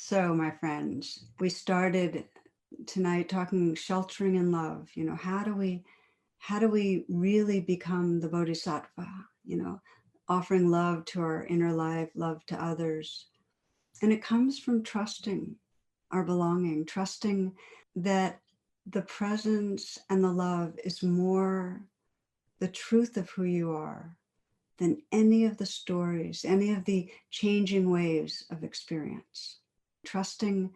So, my friends, we started tonight talking sheltering in love. How do we really become the bodhisattva? Offering love to our inner life, love to others. And it comes from trusting our belonging, trusting that the presence and the love is more the truth of who you are than any of the stories, any of the changing waves of experience. Trusting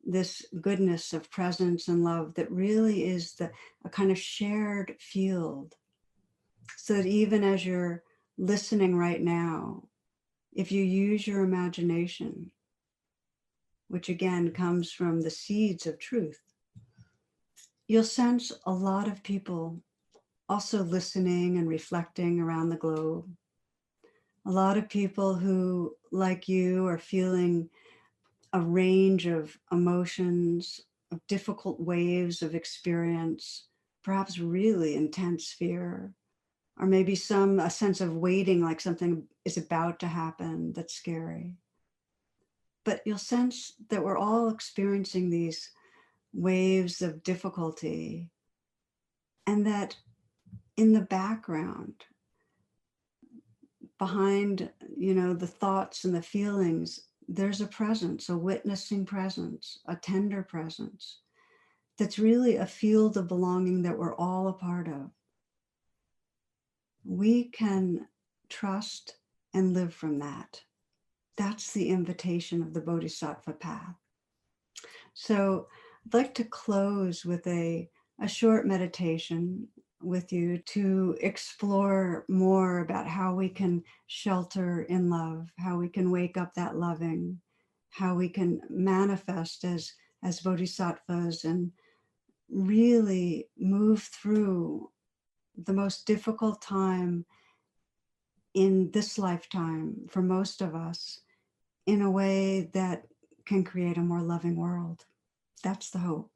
this goodness of presence and love that really is a kind of shared field, so that even as you're listening right now, if you use your imagination, which again comes from the seeds of truth, you'll sense a lot of people also listening and reflecting around the globe. A lot of people who, like you, are feeling a range of emotions, of difficult waves of experience, perhaps really intense fear, or maybe a sense of waiting, like something is about to happen that's scary. But you'll sense that we're all experiencing these waves of difficulty, and that in the background, behind, the thoughts and the feelings, there's a presence, a witnessing presence, a tender presence that's really a field of belonging that we're all a part of. We can trust and live from that. That's the invitation of the Bodhisattva path. So I'd like to close with a short meditation with you to explore more about how we can shelter in love, how we can wake up that loving, how we can manifest as bodhisattvas and really move through the most difficult time in this lifetime for most of us in a way that can create a more loving world. That's the hope.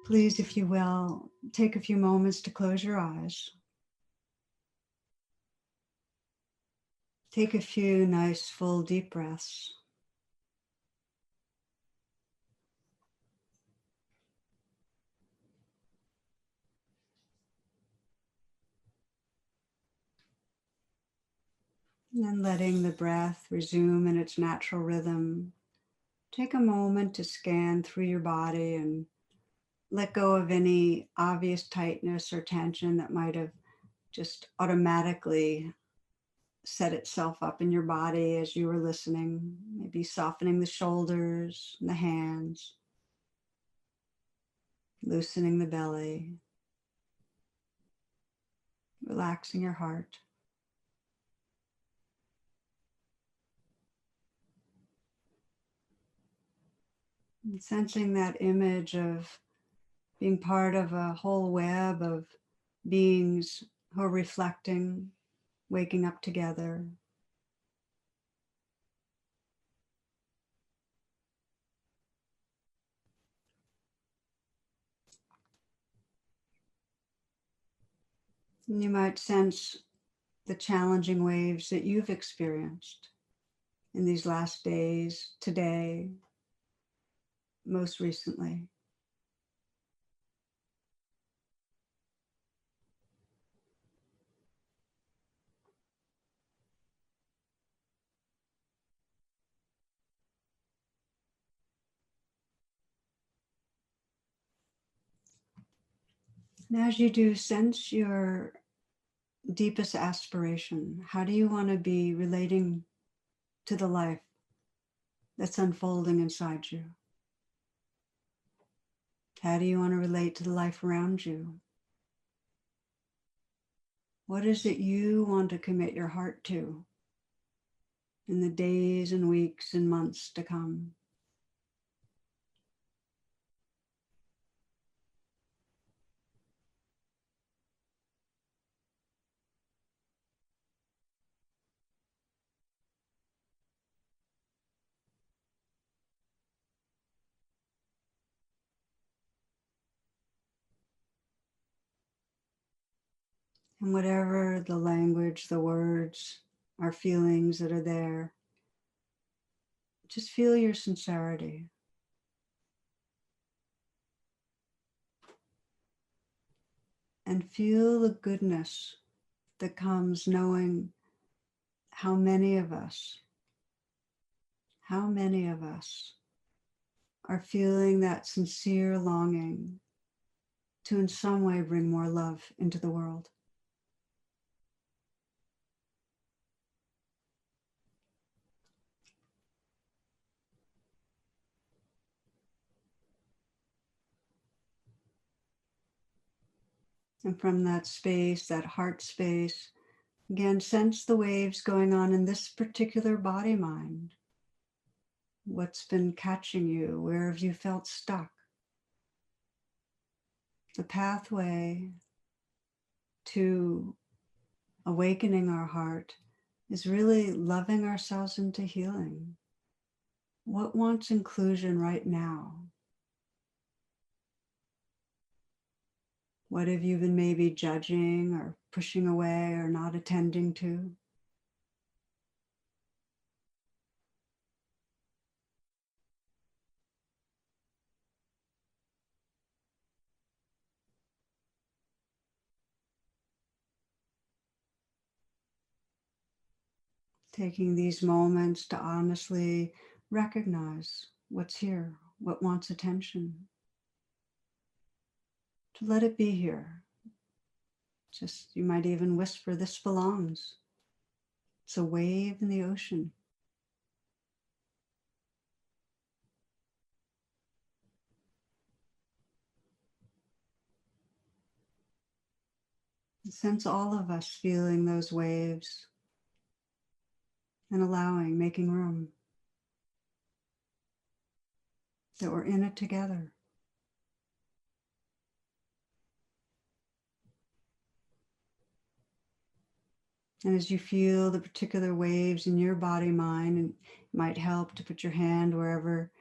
Please, if you will, take a few moments to close your eyes. Take a few nice, full, deep breaths. And then letting the breath resume in its natural rhythm. Take a moment to scan through your body and let go of any obvious tightness or tension that might have just automatically set itself up in your body as you were listening, maybe softening the shoulders and the hands, loosening the belly, relaxing your heart. And sensing that image of being part of a whole web of beings who are reflecting, waking up together. And you might sense the challenging waves that you've experienced in these last days, today, most recently. And as you do, sense your deepest aspiration. How do you want to be relating to the life that's unfolding inside you? How do you want to relate to the life around you? What is it you want to commit your heart to in the days and weeks and months to come? And whatever the language, the words, our feelings that are there, just feel your sincerity. And feel the goodness that comes knowing how many of us are feeling that sincere longing to in some way bring more love into the world. And from that space, that heart space, again, sense the waves going on in this particular body mind. What's been catching you? Where have you felt stuck? The pathway to awakening our heart is really loving ourselves into healing. What wants inclusion right now? What have you been maybe judging or pushing away or not attending to? Taking these moments to honestly recognize what's here, what wants attention, to let it be here. Just, you might even whisper, this belongs. It's a wave in the ocean. And sense all of us feeling those waves and allowing, making room, that we're in it together. And as you feel the particular waves in your body, mind, and it might help to put your hand wherever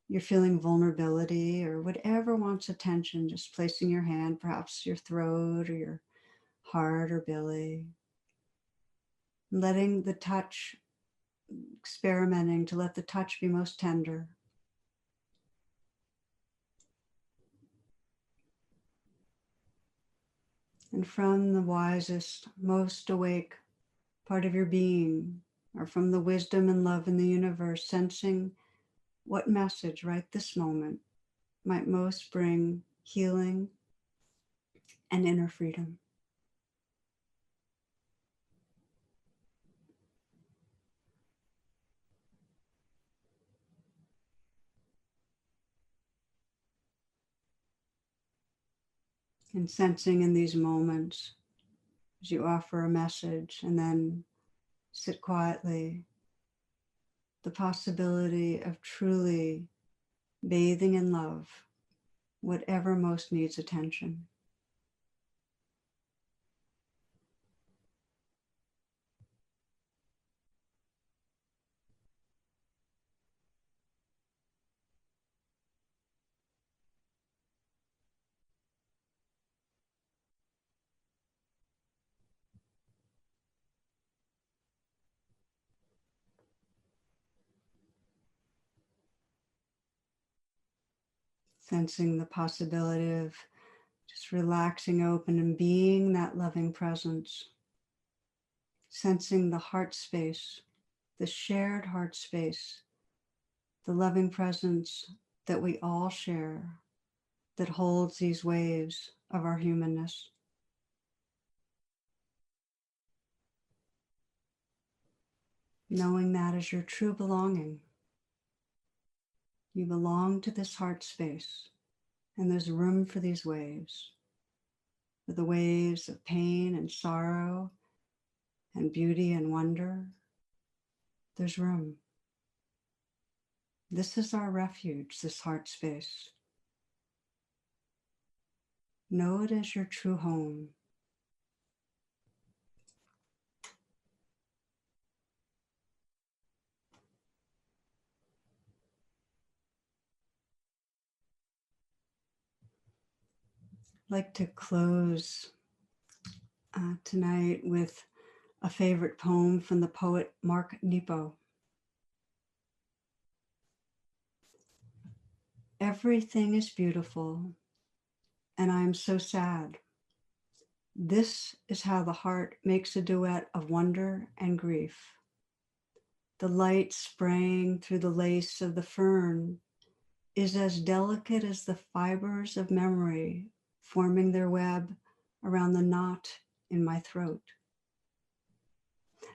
you're feeling vulnerability or whatever wants attention, just placing your hand, perhaps your throat or your heart or belly. Letting the touch, experimenting to let the touch be most tender. And from the wisest, most awake part of your being, or from the wisdom and love in the universe, sensing what message right this moment might most bring healing and inner freedom. And sensing in these moments as you offer a message and then sit quietly, the possibility of truly bathing in love, whatever most needs attention. Sensing the possibility of just relaxing open and being that loving presence. Sensing the heart space, the shared heart space, the loving presence that we all share that holds these waves of our humanness. Knowing that is your true belonging. You belong to this heart space, and there's room for these waves, for the waves of pain and sorrow and beauty and wonder. There's room. This is our refuge, this heart space. Know it as your true home. I'd like to close tonight with a favorite poem from the poet Mark Nepo. Everything is beautiful, and I am so sad. This is how the heart makes a duet of wonder and grief. The light spraying through the lace of the fern is as delicate as the fibers of memory forming their web around the knot in my throat.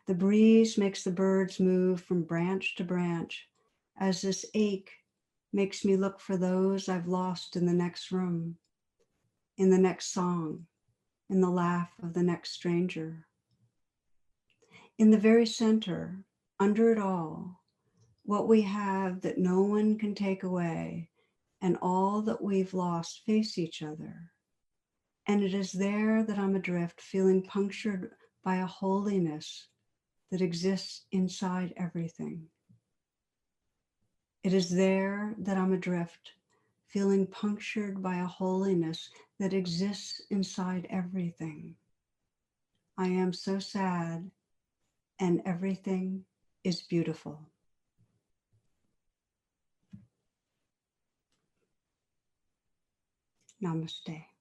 The breeze makes the birds move from branch to branch as this ache makes me look for those I've lost in the next room, in the next song, in the laugh of the next stranger. In the very center, under it all, what we have that no one can take away and all that we've lost face each other. And it is there that I'm adrift, feeling punctured by a holiness that exists inside everything. It is there that I'm adrift, feeling punctured by a holiness that exists inside everything. I am so sad, and everything is beautiful. Namaste.